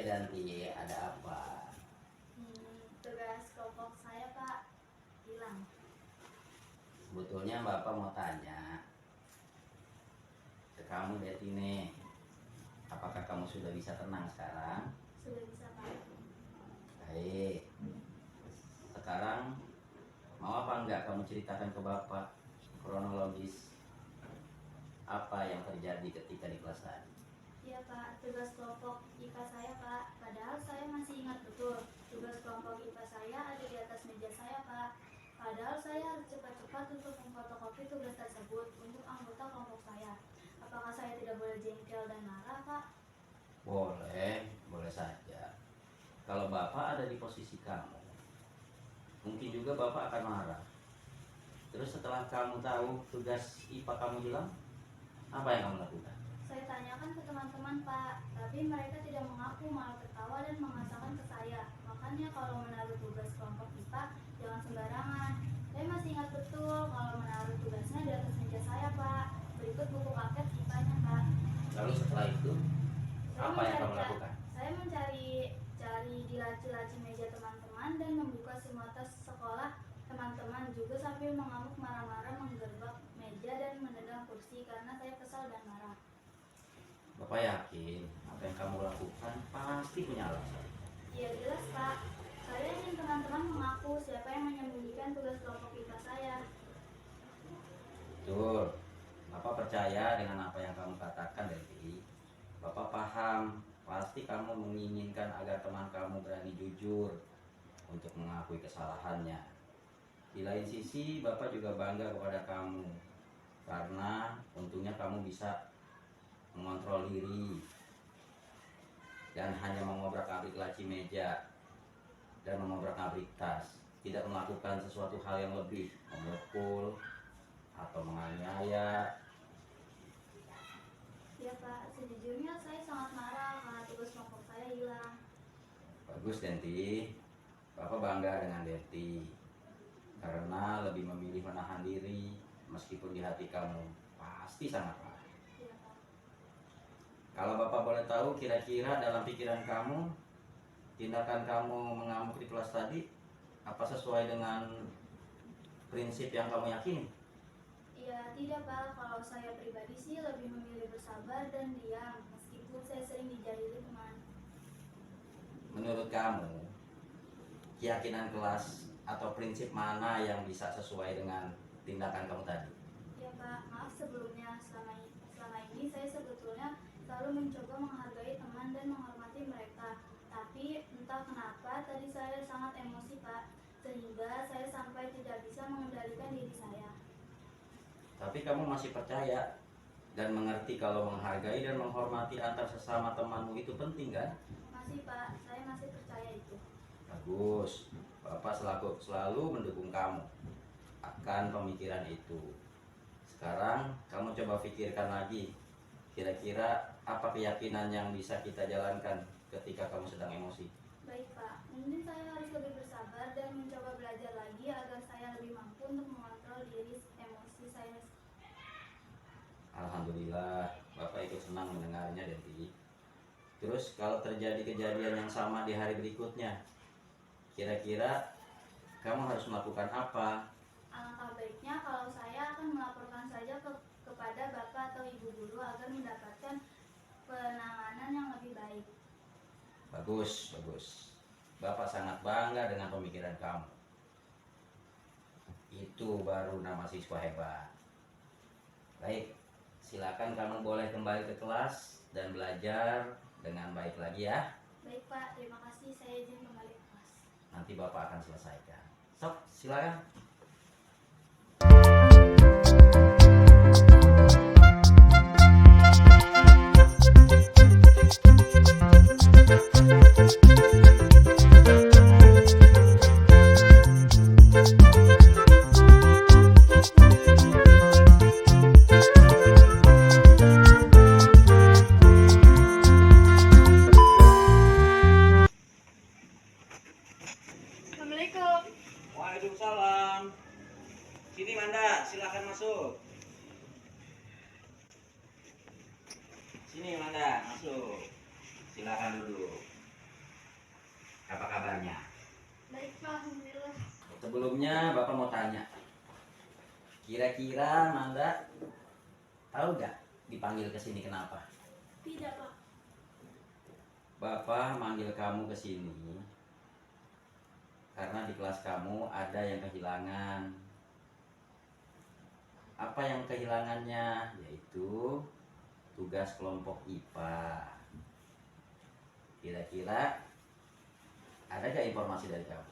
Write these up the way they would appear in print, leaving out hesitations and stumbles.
Yanti, ada apa? Tugas kelompok saya Pak hilang. Sebetulnya Bapak mau tanya ke kamu Detine, apakah kamu sudah bisa tenang sekarang? Sudah bisa Pak? Baik. Sekarang mau apa enggak kamu ceritakan ke Bapak kronologis apa yang terjadi ketika di kelas tadi? Iya Pak, tugas kelompok IPA saya Pak. Padahal saya masih ingat betul tugas kelompok IPA saya ada di atas meja saya Pak. Padahal saya harus cepat-cepat untuk memfotokopi tugas tersebut untuk anggota kelompok saya. Apakah saya tidak boleh jengkel dan marah Pak? Boleh saja. Kalau Bapak ada di posisi kamu, mungkin juga Bapak akan marah. Terus setelah kamu tahu tugas IPA kamu hilang, apa yang kamu lakukan? Saya tanyakan ke teman-teman Pak, tapi mereka tidak mengaku, malah tertawa dan mengatakan ke saya. Makanya kalau menaruh tugas kelompok IPA jangan sembarangan. Saya masih ingat betul kalau menaruh tugasnya di atas meja saya Pak. Berikut buku paket IPA-nya Pak. Lalu setelah itu, apa yang kamu lakukan? Saya mencari di laci-laci meja teman-teman dan membuka semua tas sekolah teman-teman, juga sambil mengamuk marah-marah menggerbak meja dan menendang kursi karena saya kesal dan marah. Bapak yakin apa yang kamu lakukan pasti punya alasan. Ya jelas Pak, saya ingin teman-teman mengaku siapa yang menyembunyikan tugas kelompok IPA saya. Betul. Bapak percaya dengan apa yang kamu katakan, Devi. Bapak paham, pasti kamu menginginkan agar teman kamu berani jujur untuk mengakui kesalahannya. Di lain sisi, Bapak juga bangga kepada kamu karena untungnya kamu bisa mengontrol diri dan hanya mengobrak-abrik laci meja dan mengobrak-abrik tas, tidak melakukan sesuatu hal yang lebih, memukul atau menganiaya. Ya Pak, sejujurnya saya sangat marah karena tugas kelompok saya hilang. Bagus Denti, Bapak bangga dengan Denti karena lebih memilih menahan diri meskipun di hati kamu pasti sangat marah. Ya Pak. Kalau Bapak boleh tahu, kira-kira dalam pikiran kamu, tindakan kamu mengamuk di kelas tadi, apa sesuai dengan prinsip yang kamu yakini? Ya tidak Pak, kalau saya pribadi sih lebih memilih bersabar dan diam meskipun saya sering dijahili teman. Menurut kamu, keyakinan kelas atau prinsip mana yang bisa sesuai dengan tindakan kamu tadi? Ya Pak, maaf sebelumnya, selama ini saya sebetulnya selalu mencoba menghargai teman dan menghormati mereka. Tapi entah kenapa tadi saya sangat emosi Pak, sehingga saya sampai tidak bisa mengendalikan diri saya. Tapi kamu masih percaya dan mengerti kalau menghargai dan menghormati antar sesama temanmu itu penting kan? Masih Pak, saya masih percaya itu. Bagus, Bapak selalu mendukung kamu akan pemikiran itu. Sekarang kamu coba pikirkan lagi, kira-kira apa keyakinan yang bisa kita jalankan ketika kamu sedang emosi? Baik Pak, mungkin saya harus lebih bersabar dan mencoba belajar lagi agar saya lebih mampu untuk mengontrol diri emosi saya. Alhamdulillah, Bapak ikut senang mendengarnya, Denti. Terus kalau terjadi kejadian yang sama di hari berikutnya, kira-kira kamu harus melakukan apa? Alangkah baiknya kalau saya akan melaporkan saja kepada Bapak atau Ibu Guru agar mendapatkan penanganan yang lebih baik. Bagus, bagus. Bapak sangat bangga dengan pemikiran kamu. Itu baru nama siswa hebat. Baik, silakan kamu boleh kembali ke kelas dan belajar dengan baik lagi ya. Baik Pak, terima kasih, saya izin kembali ke kelas. Nanti Bapak akan selesaikan. Sok, silakan. Assalamualaikum. Waalaikumsalam. Sini Manda, silakan masuk. Sini Manda, masuk. Silakan duduk. IPA-nya. Baik Pak, alhamdulillah. Sebelumnya Bapak mau tanya, kira-kira Manda tahu nggak dipanggil ke sini kenapa? Tidak Pak. Bapak manggil kamu ke sini karena di kelas kamu ada yang kehilangan. Apa yang kehilangannya? Yaitu tugas kelompok IPA. Kira-kira ada gak informasi dari kamu?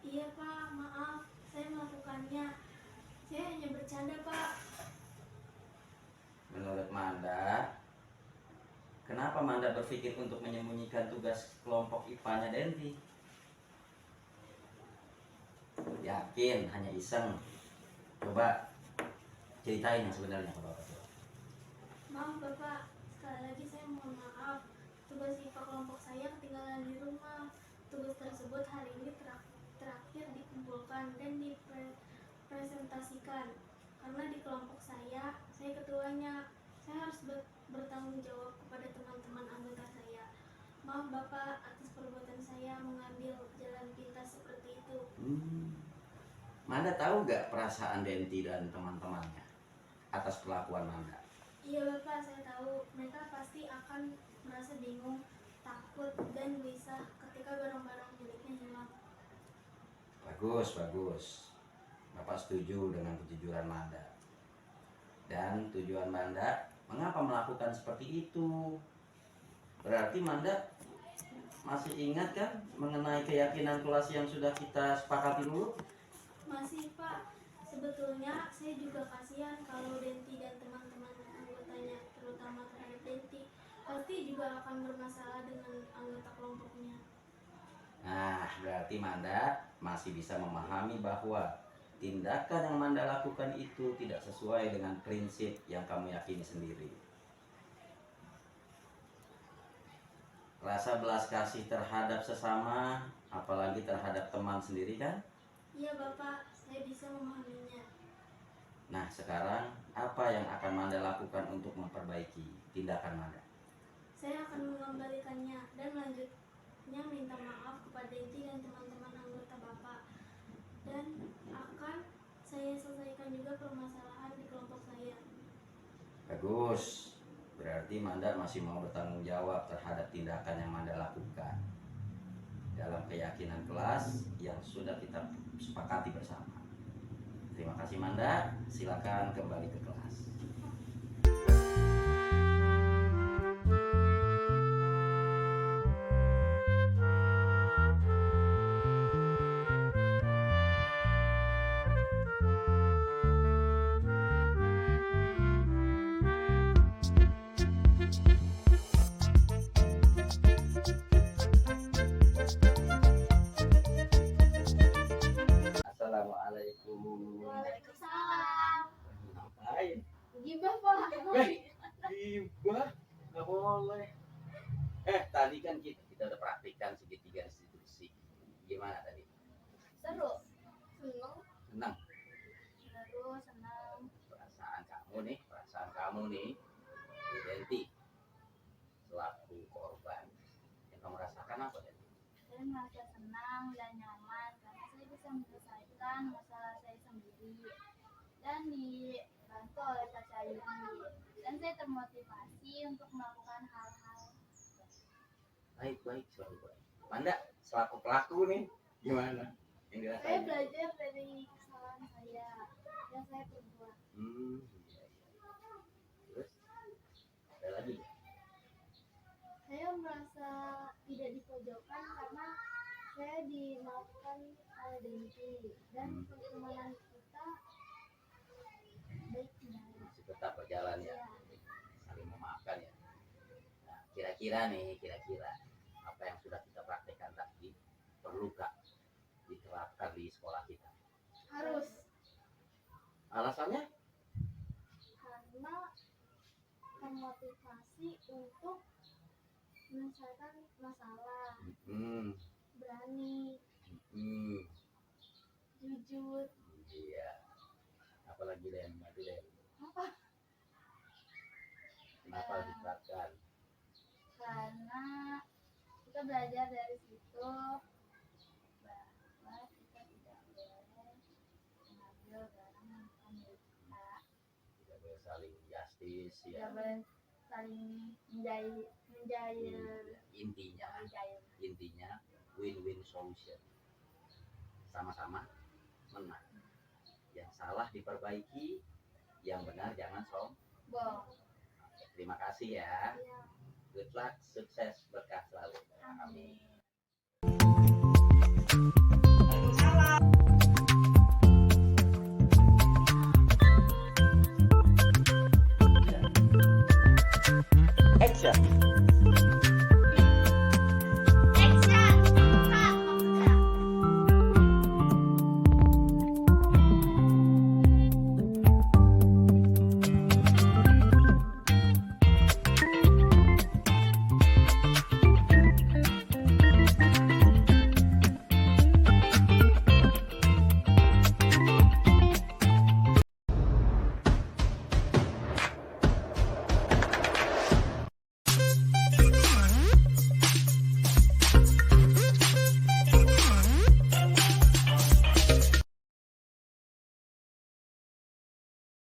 Iya Pak, maaf, saya melakukannya. Saya hanya bercanda Pak. Menurut Manda, kenapa Manda berpikir untuk menyembunyikan tugas kelompok IPA-nya Denti? Yakin hanya iseng? Coba ceritain yang sebenarnya ke Bapak. Maaf Bapak, sekali lagi saya mohon maaf. Tugas IPA kelompok saya ketinggalan di rumah. Tugas tersebut hari ini terakhir dikumpulkan dan dipresentasikan. Karena di kelompok saya ketuanya. Saya harus bertanggung jawab kepada teman-teman anggota saya. Maaf Bapak atas perbuatan saya mengambil jalan pintas seperti itu. Manda tahu gak perasaan Denti dan teman-temannya atas kelakuan Manda? Iya Bapak, saya tahu. Mereka pasti akan merasa bingung, takut, dan gelisah ketika barang-barang miliknya hilang. Bagus, bagus. Bapak setuju dengan kejujuran Manda. Dan tujuan Manda mengapa melakukan seperti itu? Berarti Manda masih ingat kan mengenai keyakinan kelas yang sudah kita sepakati dulu? Masih Pak, sebetulnya saya juga kasihan kalau Denti dan teman-teman anggotanya, terutama terhadap Denti, pasti juga akan bermasalah dengan anggota kelompoknya. Nah, berarti Manda masih bisa memahami bahwa tindakan yang Manda lakukan itu tidak sesuai dengan prinsip yang kamu yakini sendiri. Rasa belas kasih terhadap sesama, apalagi terhadap teman sendiri kan? Iya Bapak, saya bisa memahaminya. Nah, sekarang apa yang akan Manda lakukan untuk memperbaiki tindakan Manda? Saya akan mengembalikannya dan lanjutnya minta maaf kepada Denti dan teman-teman anggota Bapak. Dan akan saya selesaikan juga permasalahan di kelompok saya. Bagus. Berarti Manda masih mau bertanggung jawab terhadap tindakan yang Manda lakukan dalam keyakinan kelas yang sudah kita sepakati bersama. Terima kasih Manda. Silakan kembali ke kelas. Assalamualaikum. Waalaikumsalam. Ngapain? Gibah Pak. Gibah? Nggak boleh. Tadi kan kita udah praktikkan segitiga institusi. Gimana tadi? Seru. Senang. Senang? Seru, senang. Perasaan kamu nih, Bu Denti, selaku korban. Yang kamu rasakan apa, Denti? Saya merasa senang dan nyaman karena saya bisa menyelesaikan masalah saya sendiri dan dibantu oleh Pak Sayuri. Dan saya termotivasi untuk melakukan hal-hal. Baik, selalu baik. Manda, selaku pelaku nih, gimana? Yang Saya dirasain? belajar dari kesalahan saya yang saya perbuat. Iya. Terus, ada lagi? Saya merasa tidak dipojokkan karena saya dimaafkan oleh Denti dan pertemanan kita baik tidak. Masih tetap berjalan ya, Ya. saling memaafkan ya. Nah, kira-kira apa yang sudah kita praktekkan tadi perlu Kak diterapkan di sekolah kita? Harus, Alasannya? karena termotivasi untuk menyelesaikan masalah, Hmm, berani, hmm, jujur. iya. Apalagi Den, mati Den. Apa? Kenapa diterapkan? Karena kita belajar dari situ bahwa kita tidak boleh mengambil barang yang bukan milik kita, Tidak boleh saling justice tidak ya. boleh saling Intinya win-win solution. Sama-sama menang. Yang salah diperbaiki, yang benar jangan sombong. Oke, Terima kasih ya. iya. Good luck, sukses, berkah selalu. Amin. Action.